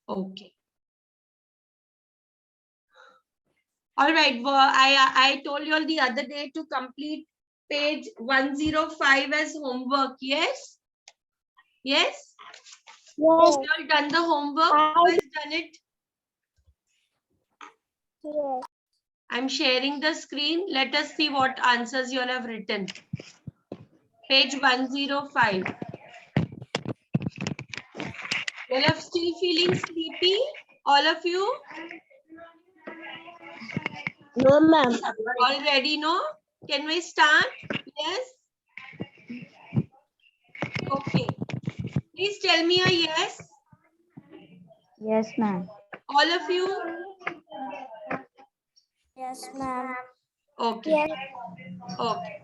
Okay. All right. Well, I told you all the other day to complete page 105 as homework. Yes? Yes? Yes. You all done the homework? Who has done it? Yes. I'm sharing the screen. Let us see what answers you all have written. Page 105. You all are still feeling sleepy? All of you? No, ma'am. All ready, no? Can we start? Yes? Okay. Please tell me a yes. Yes, ma'am. All of you? Yes, ma'am. Okay. Yes. Okay.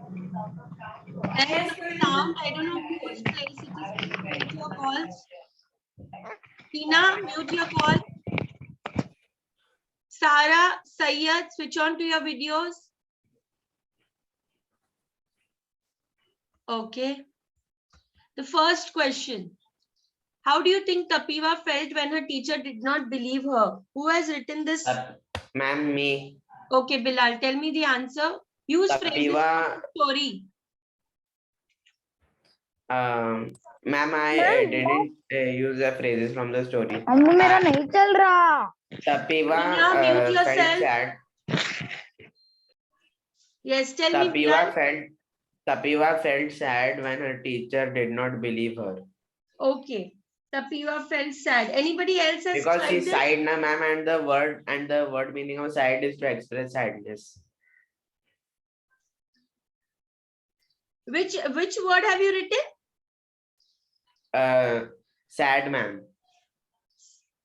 There's some sound. I don't know whose place it is. Please mute your calls. Tina, mute your call. Sarah, Syed, switch on to your videos. Okay. The first question. How do you think Tapiva felt when her teacher did not believe her? Who has written this? Ma'am, me. Okay, Bilal, tell me the answer. Use phrases from Tapiva, the story. ma'am, I didn't use the phrases from the story. अम्मू मेरा नहीं चल रहा. Tapiva Tina, mute felt yourself. sad. Yes, tell me, Bilal. Tapiva felt sad when her teacher did not believe her. Okay. Tapiva felt sad. Anybody else has Because she tried this? sighed, na ma'am, and the word meaning of sighed is to express sadness. Which word have you written? Sad, ma'am.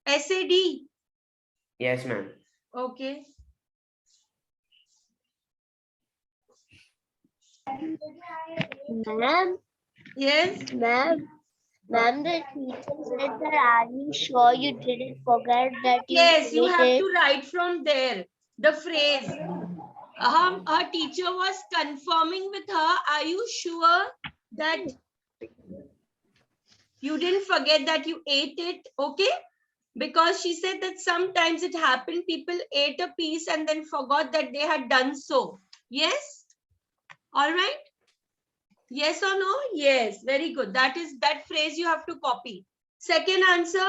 SAD. Yes, ma'am. Okay. Ma'am. Yes. Ma'am. Ma'am, the teacher said that, are you sure you didn't forget that you Yes, you ate have it? to write from there. The phrase. Her teacher was confirming with her, are you sure that you didn't forget that you ate it? Okay. Because she said that sometimes it happened, people ate a piece and then forgot that they had done so. Yes? All right. Yes or no? Yes. Very good. That phrase you have to copy. Second answer.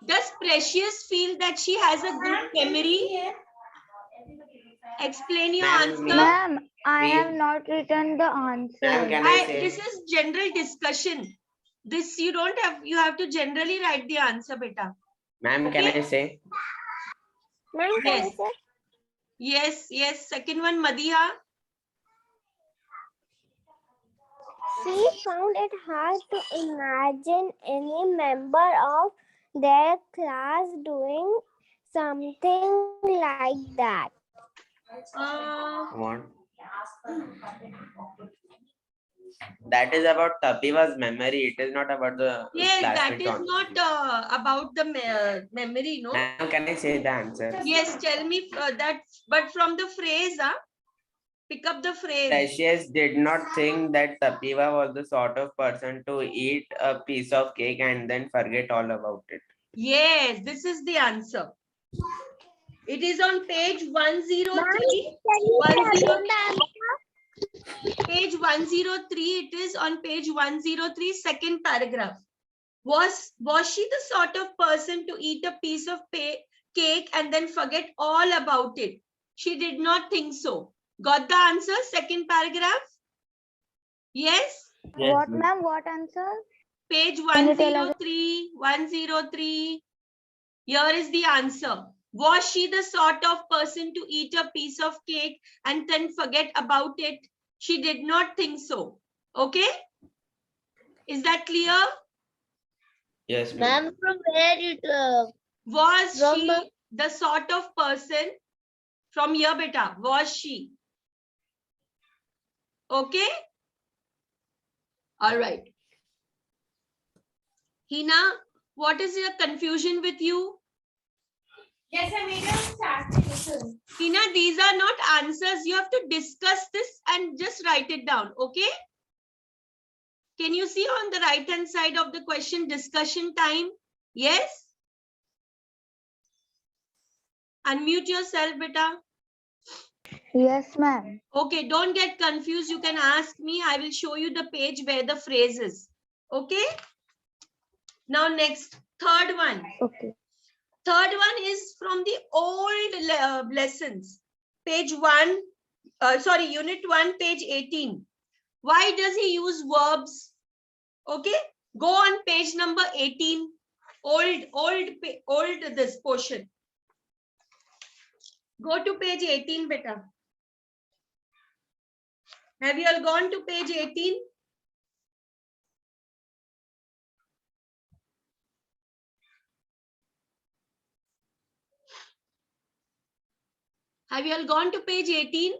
Does Precious feel that she has a good memory? Explain your answer. Ma'am, I have not written the answer. Ma'am, can I say? This is general discussion. This you don't have, you have to generally write the answer, beta. Ma'am, Okay? can I say? Ma'am, Yes. Yes, yes. Second one, Madiha. she found it hard to imagine any member of their class doing something like that. What? That is about Tapiva's memory. It is not about the Yes, that classmates. is not about the memory, no? Ma'am, can I say the answer? Yes, tell me that, but from the phrase, pick up the phrase. Precious did not think that Tapiva was the sort of person to eat a piece of cake and then forget all about it. Yes, this is the answer. It is on page 103. Page 103. It is on page 103, second paragraph. Was she the sort of person to eat a piece of cake and then forget all about it? She did not think so. Got the answer? Second paragraph? Yes? What, ma'am? What answer? Page Can you tell 103. 103. Here is the answer. Was she the sort of person to eat a piece of cake and then forget about it? She did not think so. Okay? Is that clear? Yes, Ma'am, from where it Was From she the sort of person? From here, beta. Was she? Okay? All right. Hina, what is your confusion with you? Yes, I made a start. Hina, these are not answers. You have to discuss this and just write it down. Okay? Can you see on the right hand side of the question discussion time? Yes? Unmute yourself, beta. Yes, ma'am. Okay, don't get confused. You can ask me. I will show you the page where the phrase is. Okay? Now next, third one. Okay. Third one is from the old lessons. Page 1, unit 1, page 18. Why does he use verbs? Okay, go on page number 18. Old this portion. Go to page 18, beta. Have you all gone to page 18? Have you all gone to page 18?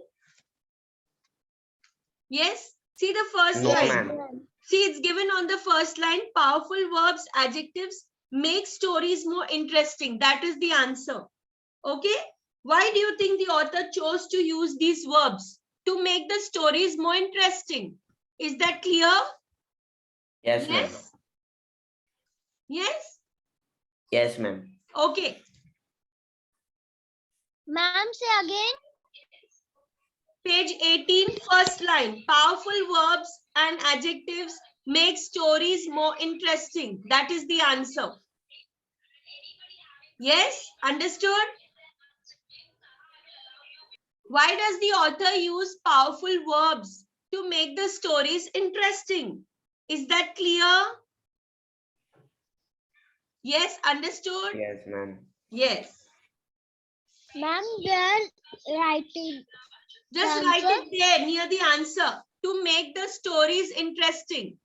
Yes? See the first No, line. ma'am. See, it's given on the first line. Powerful verbs, adjectives make stories more interesting. That is the answer. Okay? Why do you think the author chose to use these verbs? To make the stories more interesting. Is that clear? Yes, ma'am. Yes? Yes? Yes, ma'am. Okay. Ma'am, say again. Page 18, first line. Powerful verbs and adjectives make stories more interesting. That is the answer. Yes? Understood? Why does the author use powerful verbs to make the stories interesting? Is that clear? Yes, understood? Yes, ma'am. Yes. Ma'am, they are writing. Just The write answer? it there near the answer. To make the stories interesting.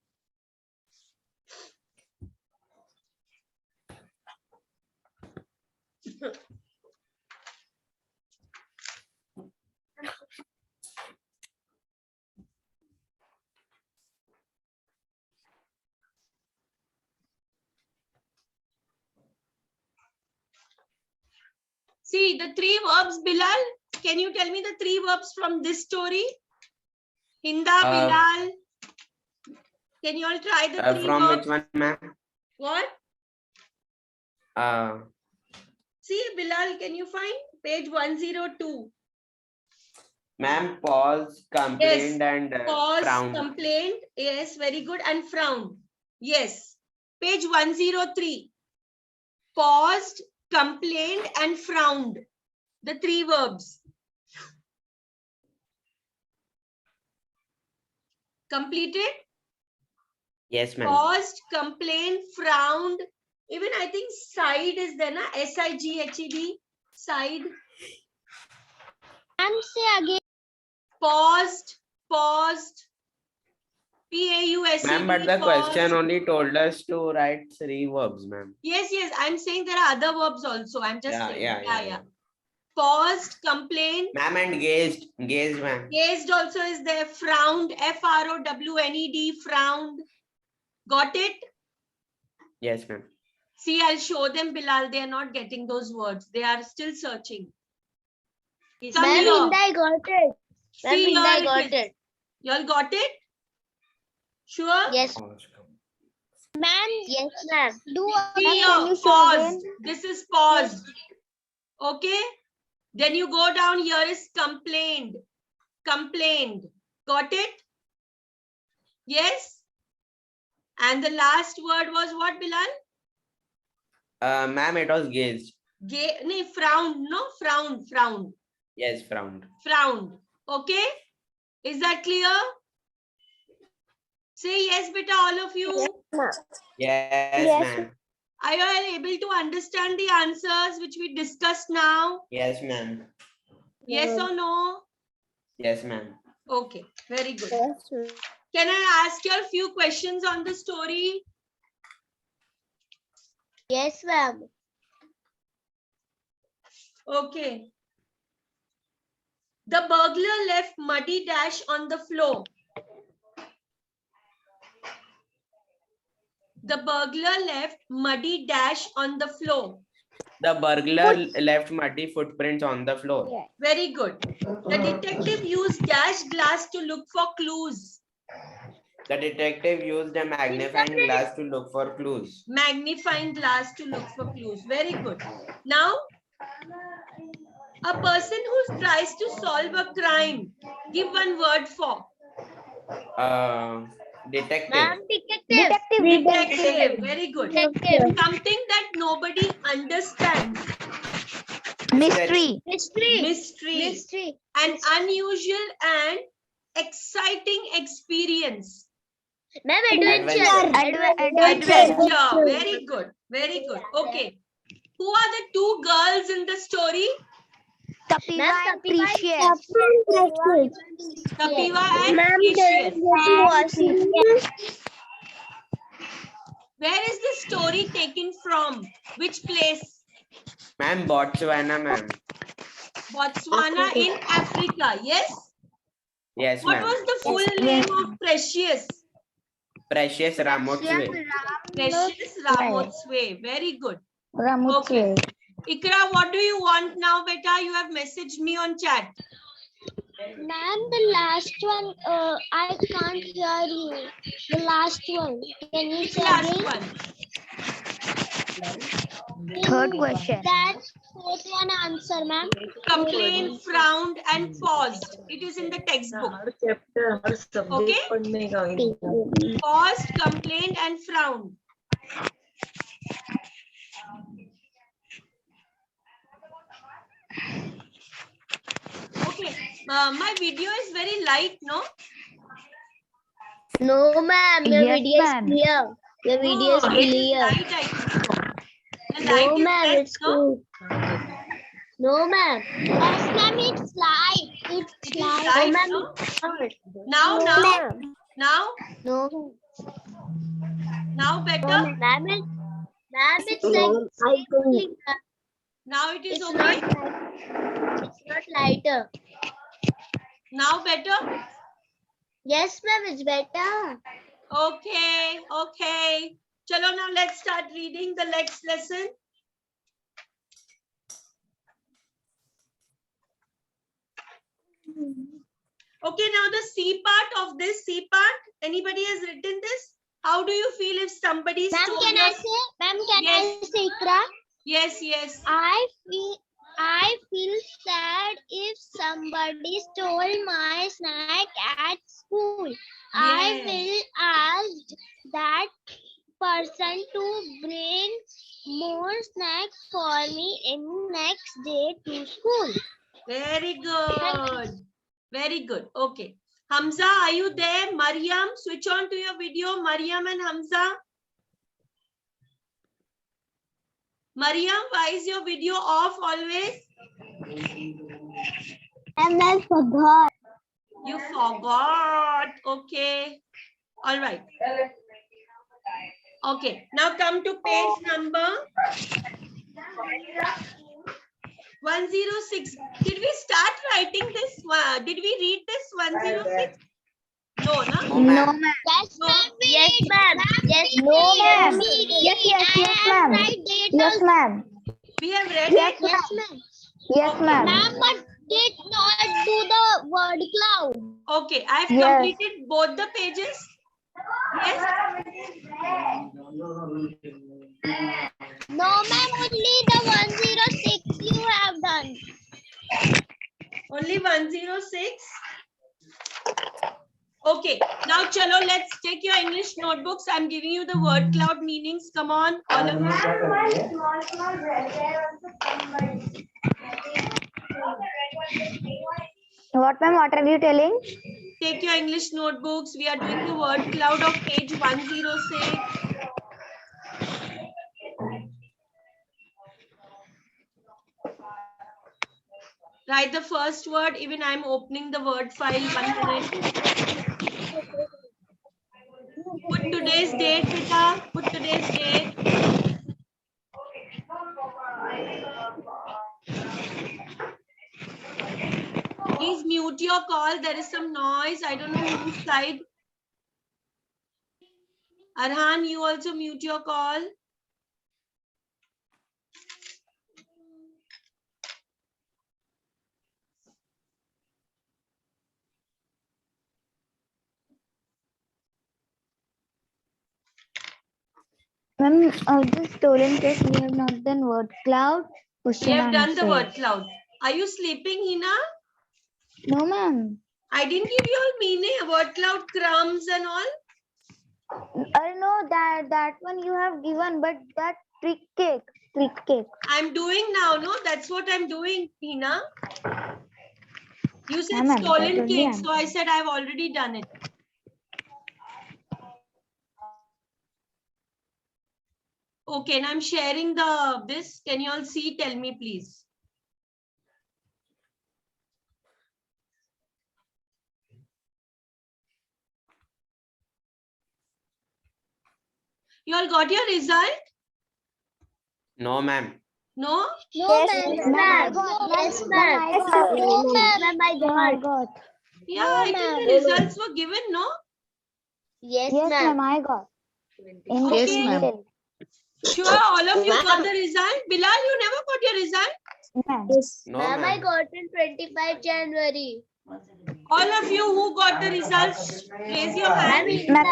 See the three verbs, Bilal. Can you tell me the three verbs from this story? Hinda, Bilal. Can you all try the three From verbs? which one, ma'am? What? Uh, See, Bilal, can you find page 102? ma'am, pause, complained, and Pause, frowned. complained. Yes, very good. And frowned. Yes. Page 103. Paused, complained, and frowned. The three verbs. Completed? Yes, ma'am. Paused, complained, frowned. Even I think sighed is there, na? S-I-G-H-E-D. Sighed. Ma'am, say again. Paused, paused. P-A-U-S-E-D. Ma'am, but the paused. question only told us to write three verbs, ma'am. Yes, yes. I'm saying there are other verbs also. I'm just saying. Yeah. Paused, complained. Ma'am, and gazed, ma'am. Gazed also is there. Frowned, F-R-O-W-N-E-D, frowned. Got it? Yes, ma'am. See, I'll show them, Bilal. They are not getting those words. They are still searching. Come Ma'am, here. Hinda, I got it. Ma'am, See, Hinda, I here got it is. it. You all got it? Sure? Yes. Ma'am, yes, ma'am. See Can here, you show paused. again? This is paused. Okay? Then you go down, here is complained. Complained. Got it? Yes? And the last word was what, Bilal? Ma'am, it was gazed. No, frowned. No, frowned. Frowned. Yes, frowned. Frowned. Okay? Is that clear? Say yes, beta, all of you. Yes, Yes. ma'am. Are you all able to understand the answers which we discussed now? Yes, ma'am. Yes or no? Yes, ma'am. Okay, very good. Yes, Can I ask you a few questions on the story? yes, ma'am. Okay. The burglar left muddy dash on the floor. The burglar left muddy dash on the floor. The burglar left muddy footprints on the floor. Yeah. Very good. The detective used dash glass to look for clues. The detective used a magnifying glass to look for clues. Magnifying glass to look for clues. Very good. Now, a person who tries to solve a crime. Give one word for. Detective. Ma'am, detective. Detective. Very good. Detective. Something that nobody understands. Mystery. Mystery. Mystery. Mystery. An unusual and exciting experience. Ma'am, Adventure. Adventure. Very good. Very good. Okay. Who are the two girls in the story? Kapiva and Precious. Kapiva and Precious. Where is this story taken from? Which place? Ma'am, Botswana, ma'am. Botswana in Africa. Yes? Yes, What ma'am. was the full name of Precious? Precious Ramotswe. Precious Ramotswe. Very good. Ramotswe. Ikra, what do you want now, beta? You have messaged me on chat. Ma'am, the last one, I can't hear you. The last one. Can you Which say last again? one? Third question. That fourth one answer, ma'am. Complained, frowned, and paused. It is in the textbook. Okay? Paused, complained, and frowned. Okay. My video is very light, no? No, ma'am. Your Yes, video is ma'am. clear. Your video is No, it is clear. light, I think so. The light No, is ma'am. less, It's no? good. No, ma'am. Yes, ma'am. It's light. It's It is light. light, ma'am. no? It's not. Now, No, now, ma'am. now, No. now better? Ma'am, it's like same. Now it is It's okay? not light. It's not lighter. Now better? Yes, ma'am. It's better. Okay, okay. Chalo, now let's start reading the next lesson. Okay, now the C part of this, C part, anybody has written this? How do you feel if somebody Ma'am, stole can your... I say? Ma'am, can Yes. I say, Ikra? Yes, yes. I feel sad if somebody stole my snack at school. I Yes. will ask that person to bring more snacks for me in next day to school. Very good. Very good. Okay. Hamza, are you there? Mariam, switch on to your video. Mariam and Hamza. Mariam, why is your video off always? And I forgot. You forgot. Okay. All right. Okay. Now come to page number 106. Did we start writing this? Did we read this 106? No, no? No, ma'am. Yes, No. ma'am. Yes, ma'am. Yes, No, ma'am. Yes, ma'am. Yes, ma'am. We have read Yes, it. Yes, ma'am. Yes, ma'am. Ma'am, but did not do the word cloud. Okay. I have Yes. completed both the pages. Yes. No, ma'am. Only the 106 you have done. Only 106. Okay, now chalo, let's take your English notebooks. I'm giving you the word cloud meanings. Come on, all of you. What, ma'am? What are you telling? Take your English notebooks. We are doing the word cloud of page 106. Write the first word. Even I'm opening the word file. 1 minute. Put today's date, beta. Put today's date. Please mute your call. There is some noise. I don't know whose side. Arhan, you also mute your call. Ma'am, of the stolen case, we have not done word cloud. We Question have done the answer. word cloud. Are you sleeping, Hina? No, ma'am. I didn't give you all meaning, word cloud, crumbs and all. I know that one you have given, but that trick cake. I'm doing now, no? That's what I'm doing, Hina. You said Ma'am, that stolen only cake, answer. so I said I've already done it. Okay, and I'm sharing this. Can you all see? Tell me, please. You all got your result? No, ma'am. No? No, Yes, ma'am. ma'am. Yes, Ma'am, ma'am. I got. No, ma'am. I got. Yeah, No, I think ma'am. the results were given, no? Yes, Yes, ma'am. ma'am, I got. In the Yes, ma'am. email. Sure, all of you got the result. Bilal, you never got your result? Ma'am. No, Ma'am, I ma'am. got in 25 January. All of you who got the results, raise your Ma'am, hand. Hinda.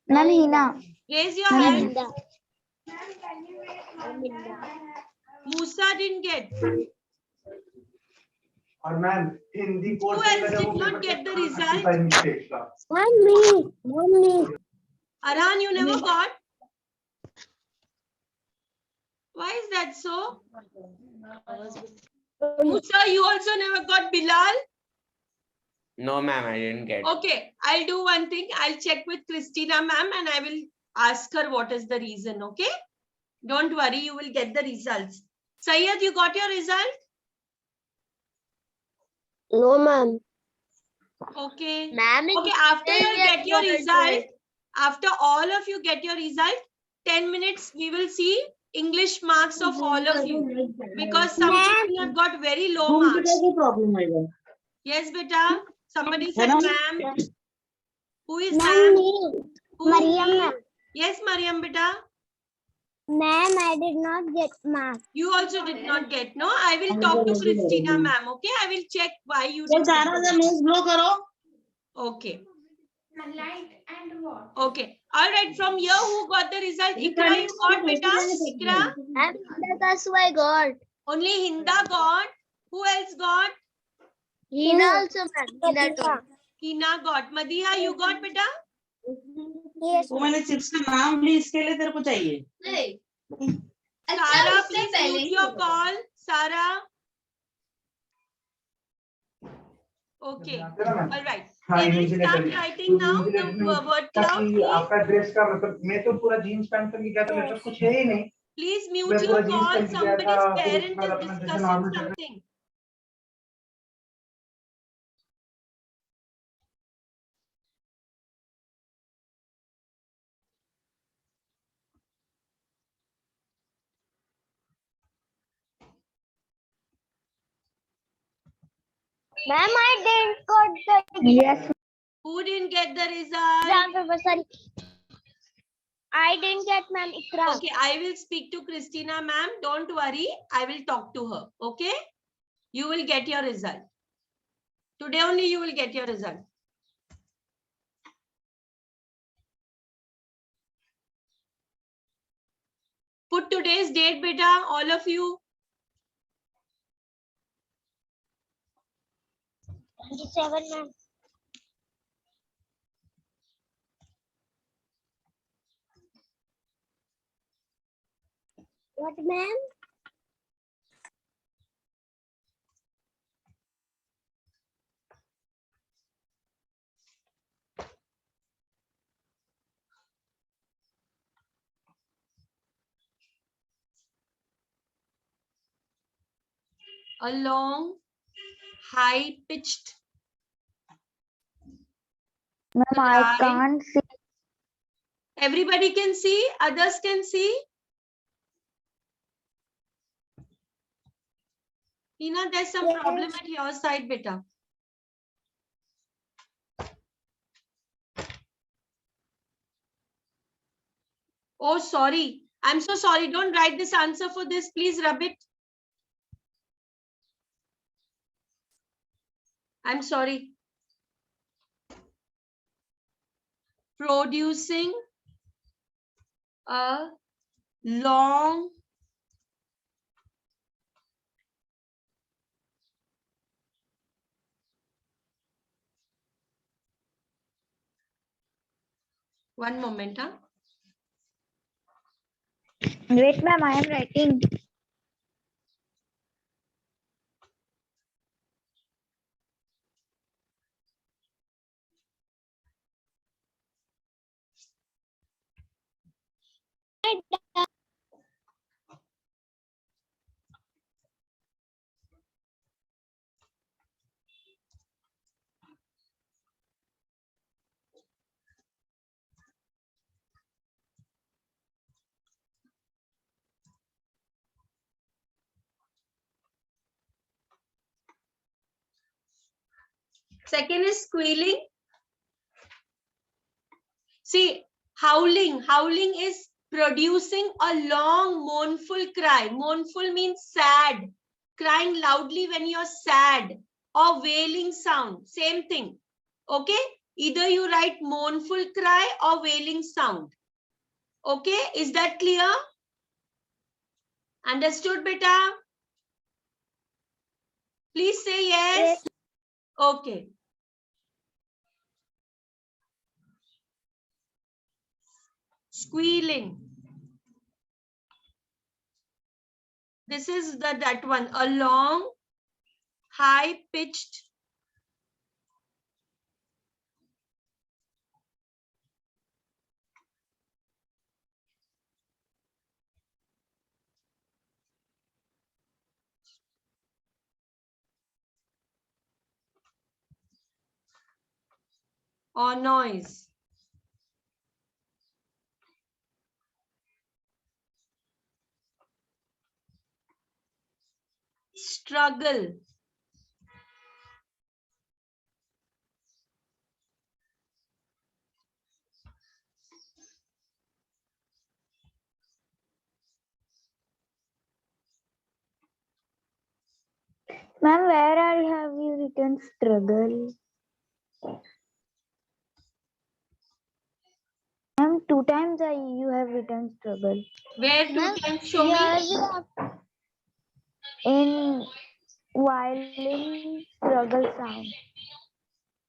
Ma'am, Hina. Raise your Ma'am, Ma'am, hand. Hinda. Ma'am, Hinda. Musa didn't get. और ma'am Hindi Who course else did not get the result? Ma'am, me. Arhan, you never got? Why is that so? Musa, you also never got. Bilal? No, ma'am, I didn't get. Okay, I'll do one thing. I'll check with Christina ma'am and I will ask her what is the reason, okay? Don't worry, you will get the results. Syed, you got your result? No, ma'am. Okay. Ma'am, Okay, after you get your result, after all of you get your result, 10 minutes we will see English marks of all of you. Because some people have got very low marks. Yes, beta. Somebody said ma'am. Who is ma'am? Who is Mariam, me? ma'am. Yes, Mariam, beta. Ma'am, I did not get marks. You also did not get, no? I will talk to Christina ma'am, okay? I will check why you didn't get the Okay. Light and what? Okay. All right. From here, who got the result? Ikra, you got, beta? Ikra? Ma'am, that's who I got. Only Hinda got. Who else got? Hina also, ma'am. Hina too. Hina got. Madiha, you got, beta? Yes, वो मैंने chips का नाम ली इसके लिए तेरे को चाहिए Sarah, please mute your call. Sarah. Okay. All right. Can I start writing now the word cloud, please? आपका ड्रेस का मतलब मैं तो पूरा जीन्स पहन करके गया था, मेरे पास कुछ है ही नहीं. Please mute मैं your पूरा जीन्स call. पहन के गया Somebody's था, फिर parent उसके बाद is अपना जैसे discussing normal something. ma'am, I didn't got the Yes, Who didn't get the result? exam paper. Sorry. I didn't get, ma'am, Ikra. Okay, I will speak to Christina ma'am. Don't worry. I will talk to her. Okay? You will get your result. Today only you will get your result. Put today's date, beta, all of you. 27, ma'am. What, ma'am? A long, high-pitched ma'am, I cry. can't see. Everybody can see, others can see. Hina, there's some problem at your side, beta. Oh, sorry. I'm so sorry. Don't write this answer for this. Please rub it. I'm sorry. Producing a long one moment, huh? Wait, ma'am, I am writing. Second is squealing. See, howling. Howling is producing a long mournful cry. Mournful means sad. Crying loudly when you're sad, or wailing sound. Same thing. Okay? Either you write mournful cry or wailing sound. Okay? Is that clear? Understood, beta? Please say yes. Okay. Squealing. This is that one. A long, high-pitched or noise. Struggle. Ma'am, where have you written struggle? Ma'am, 2 times you have written struggle. Where two Ma'am, times show me? here we have In violin struggle sound.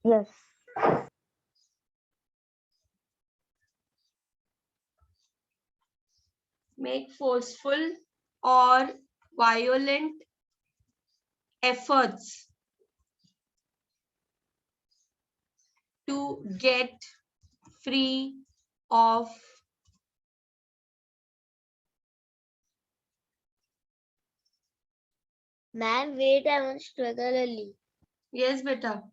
Yes. Make forceful or violent efforts to get free of ma'am, wait, I want struggle only. yes, beta.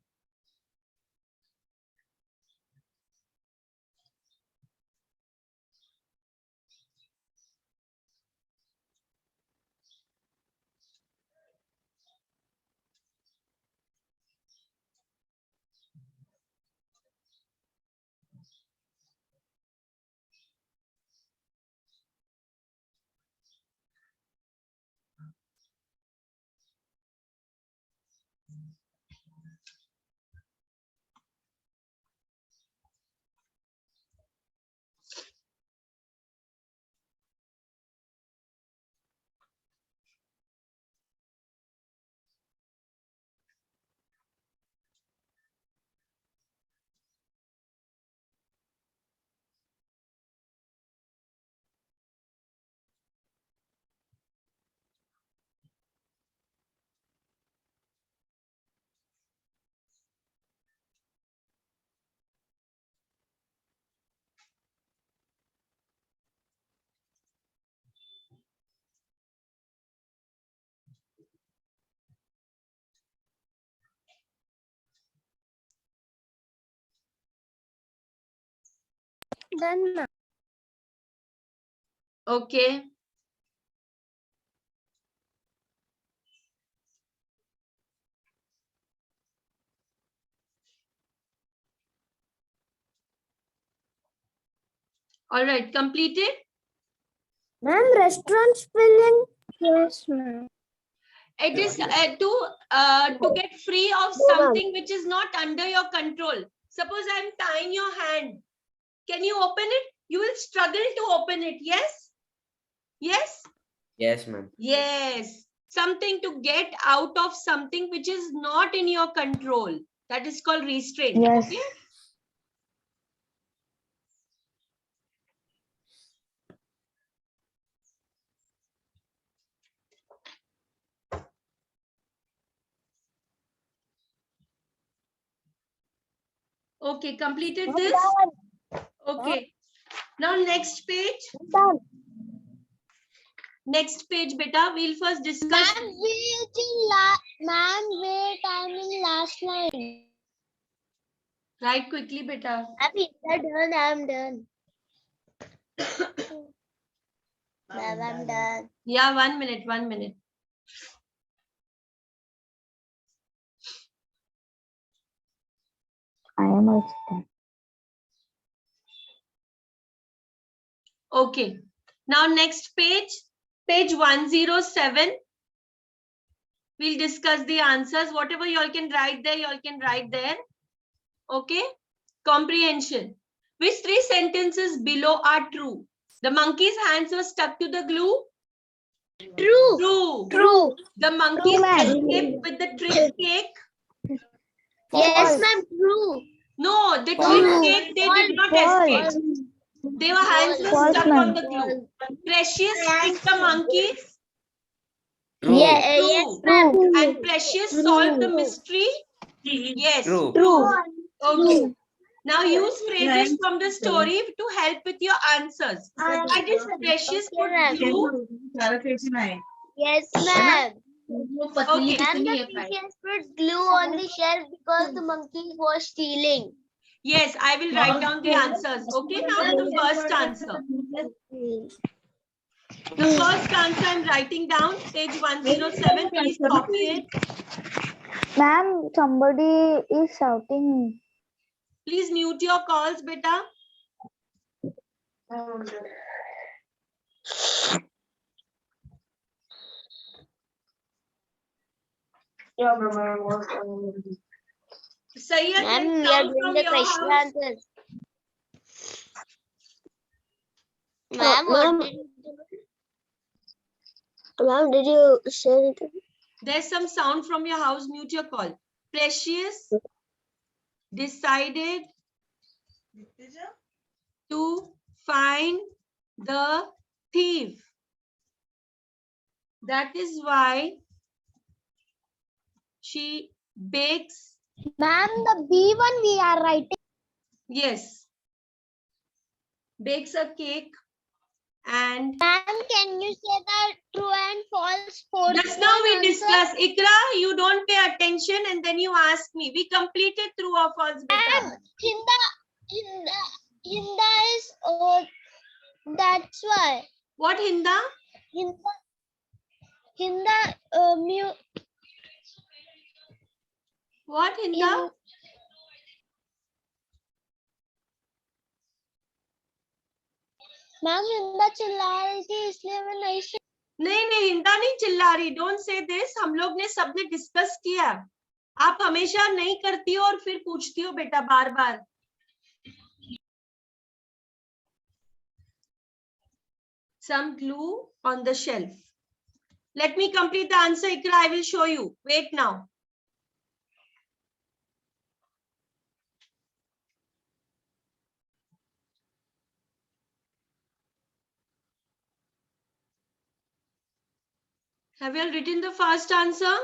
Done, ma'am. Okay. All right, completed. Ma'am, restaurant spelling? Yes, ma'am. It is to get free of something which is not under your control. Suppose I'm tying your hand. Can you open it? You will struggle to open it. Yes. Yes? Yes, ma'am. Yes. Something to get out of something which is not in your control. That is called restraint. Yes. Okay? Okay, completed this? Okay. Now next page. Next page, beta. We'll first discuss. Ma'am, wait, I'm in last line. Write quickly, beta. I'm done. Ma'am, I'm done. Yeah, 1 minute, 1 minute. I am also done. Okay. Now next page, page 107. We'll discuss the answers. Whatever you all can write there, you all can write there. Okay. Comprehension. Which 3 sentences below are true? The monkey's hands were stuck to the glue. True. True. True. The monkeys ma'am. escaped with the trick cake. Yes, False. ma'am. True. No, the False. trick cake, they did not escape. False. Their hands were False, stuck ma'am. on the glue. Precious tricked the monkeys. True. Yeah, True. yes, ma'am. And Precious solved the mystery. Yes. True. True. Okay. Now use phrases from the story to help with your answers. Why did Precious put glue? Yes, ma'am. Okay. Ma'am, the teachers put glue on the shelf because the monkey was stealing. Yes, I will write down the answers. Okay, now the first answer. The first answer I'm writing down, page 107. Please copy it. Ma'am, somebody is shouting. Please mute your calls, beta. Sayyad, Ma'am, there's we are sound doing from the your question house. answers. Ma'am, what did you do? Ma'am, did you share it? There's some sound from your house. Mute your call. Precious decided to find the thief. That is why she bakes. Ma'am, the B one we are writing. Yes. Bakes a cake and Ma'am, can you say the true and false for just now we discussed. Ikra, you don't pay attention and then you ask me. We completed true or false, beta. Hinda is that's why. What, Hinda? Hinda What, Hinda? Ma'am Hinda चिल्ला रही थी इसलिए मैं नहीं नहीं हिंदा नहीं चिल्ला रही. Don't say this. हम लोग ने सबने डिस्कस किया. आप हमेशा नहीं करती हो और फिर पूछती हो बेटा बार बार. Some glue on the shelf. Let me complete the answer, Ikra. I will show you. Wait now. Have you all written the first answer?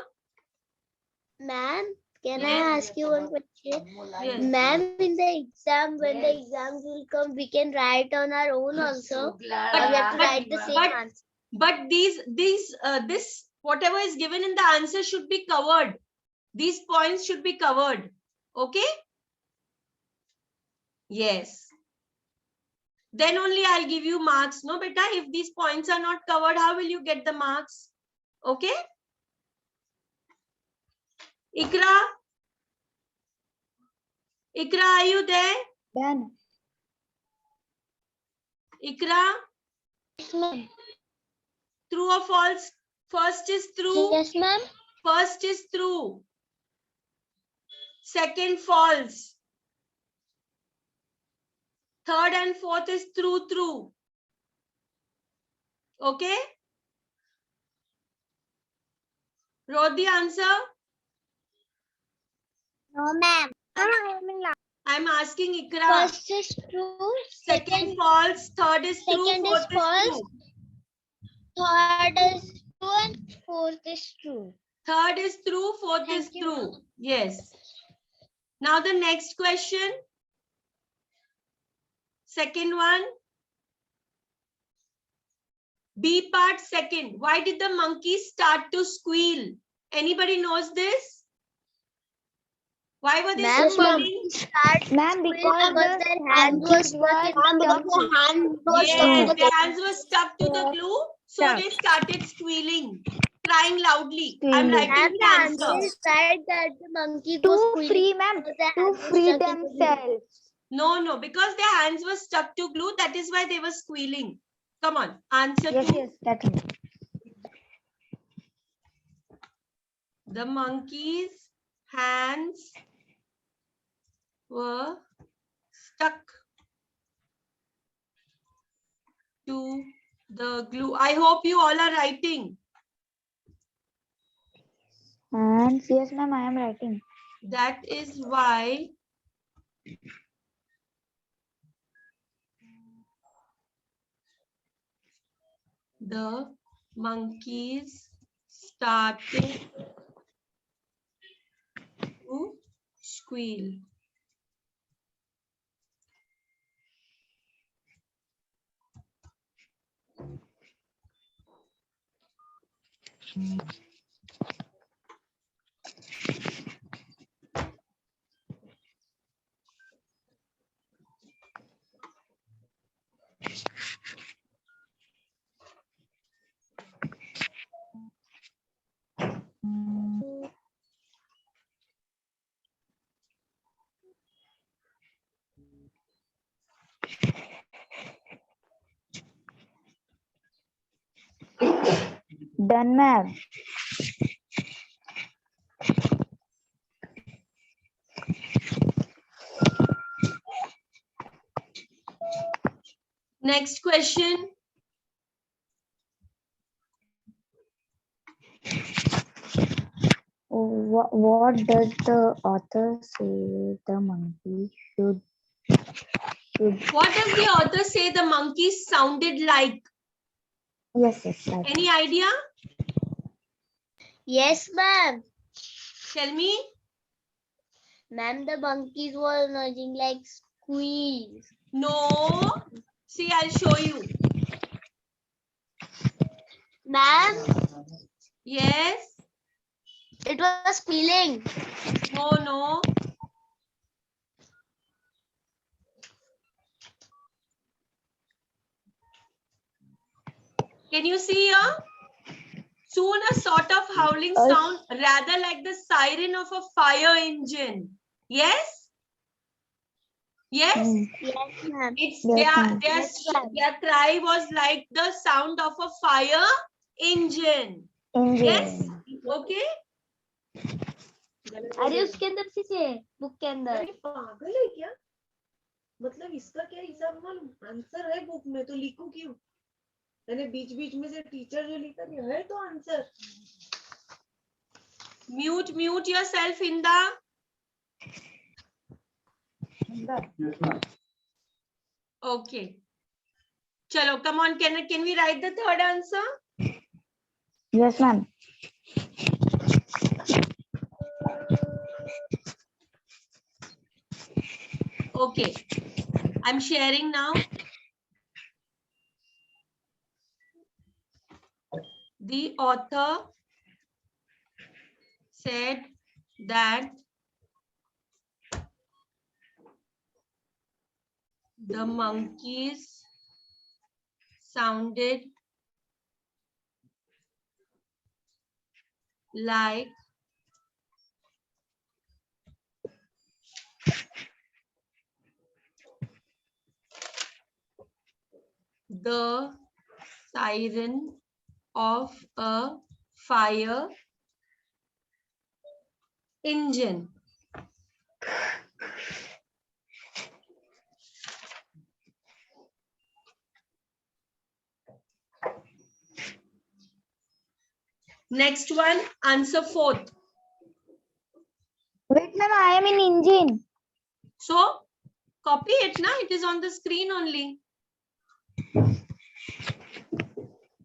Ma'am, can I Yes. ask you one question? Yes. Ma'am, in the exam, when the exams will come, we can write on our own also. Or we have to write the same answer. But this whatever is given in the answer should be covered. These points should be covered. Okay? Yes. Then only I'll give you marks. No, beta, if these points are not covered, how will you get the marks? Okay? Ikra? Ikra, are you there? Done. Ikra? Yes, ma'am. True or false? First is true. Yes, ma'am. First is true. Second, false. Third and fourth is true. Okay? Wrote the answer? No, ma'am. I'm asking Ikra. First is true. Second false, third is true, Second is fourth is false. true. Third is true and fourth is true. Third is true, fourth is Thank you. true. Yes. Now the next question. Second one. B part second. Why did the monkey start to squeal? Anybody knows this? Why were they Ma'am, squealing? Ma'am, because because the their hand was monkeys stuck were Yes, their hands were stuck to the glue, so they started squealing, crying loudly. I'm Squealing. writing the answer. is right that the monkey to free, ma'am, to free themselves. No, because their hands were stuck to glue, that is why they were squealing. Come on, answer Yes, two. yes, that's it. The monkey's hands were stuck to the glue. I hope you all are writing. And yes, ma'am, I am writing. That is why the monkeys started to squeal. Done, ma'am. Next question. What does the author say the monkey should? What does the author say the monkeys sounded like? Yes, yes, right. Any idea? Yes, ma'am. Tell me. Ma'am, the monkeys were nudging like squeeze. No. See, I'll show you. Ma'am, Yes. it was squealing. No. Can you see here? Soon a sort of howling sound, rather like the siren of a fire engine. Yes? Yes? Yes, ma'am. It's Yes, ma'am. their cry was like the sound of a fire engine. Yes? Okay? अरे उसके अंदर से book के अंदर पागल है क्या? मतलब इसका क्या हिसाब मालूम? आंसर है बुक में तो लिखूं क्यों? मैंने बीच बीच में से टीचर जो लिखा है तो answer. Mute yourself, Inda. Yes, ma'am. Okay. Chalo, come on. Can we write the third answer? Yes, ma'am. Okay. I'm sharing now. The author said that the monkeys sounded like the siren of a fire engine. Next one, answer 4th. Wait, ma'am, I am in engine. So copy it now. It is on the screen only.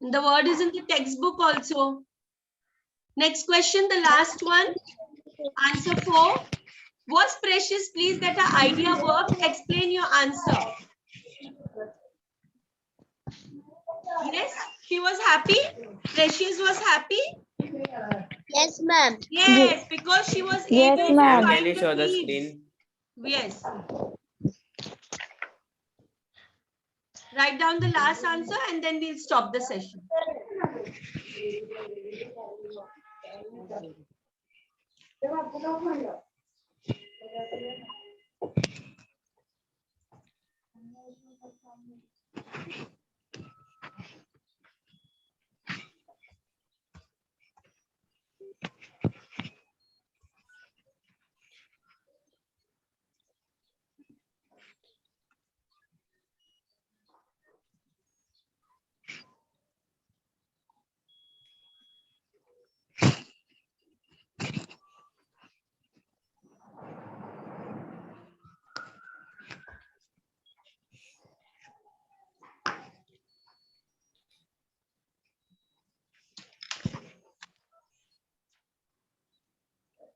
The word is in the textbook also. Next question, the last one. Answer 4. Was Precious pleased that her idea worked? Explain your answer. Yes, she was happy. Precious was happy. Yes, ma'am. Yes, because she was Yes, able to ma'am. Can find you the show the keys. screen? Yes. Write down the last answer and then we'll stop the session.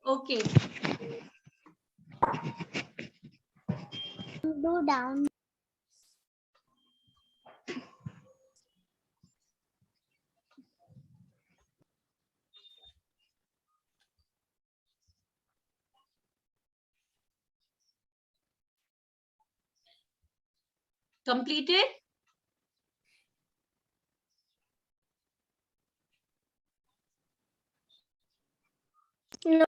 Okay. Do down. Completed? No.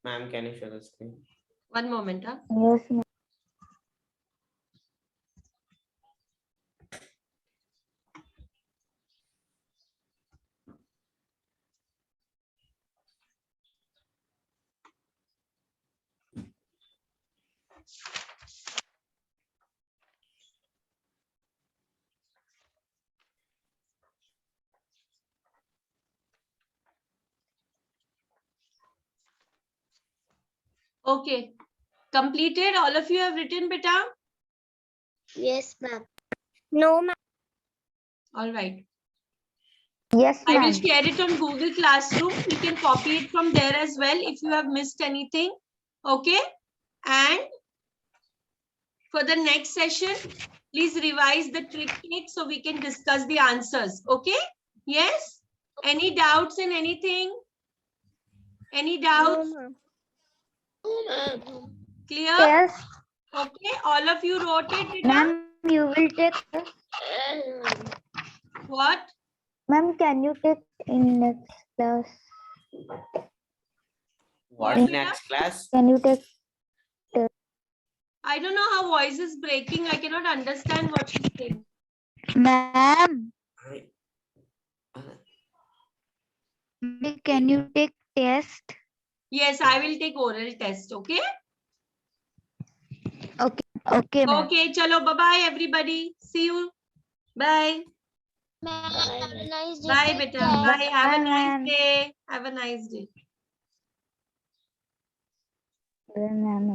Ma'am, can you show the screen? One moment. Huh? Yes, ma'am. Okay. Completed? All of you have written, beta? Yes, ma'am. No, ma'am. All right. Yes, I will ma'am. share it on Google Classroom. You can copy it from there as well if you have missed anything. Okay. And for the next session, please revise the trick cake so we can discuss the answers. Okay. Yes. Any doubts in anything? Any doubts? No, ma'am. Clear? Yes, Okay. All of you wrote it, beta? ma'am, you will take. What? Ma'am, can you take in next class? What beta? next class? Can you take? I don't know how voice is breaking. I cannot understand what she's saying. Ma'am, I- can you take test? Yes, I will take oral test. Okay. Okay, ma'am. Okay. Chalo. Bye-bye, everybody. See you. Bye. Ma'am, have a nice day. Bye, Take beta. care. Bye. Have a Bye, nice ma'am. day. Have a nice day. Ma'am,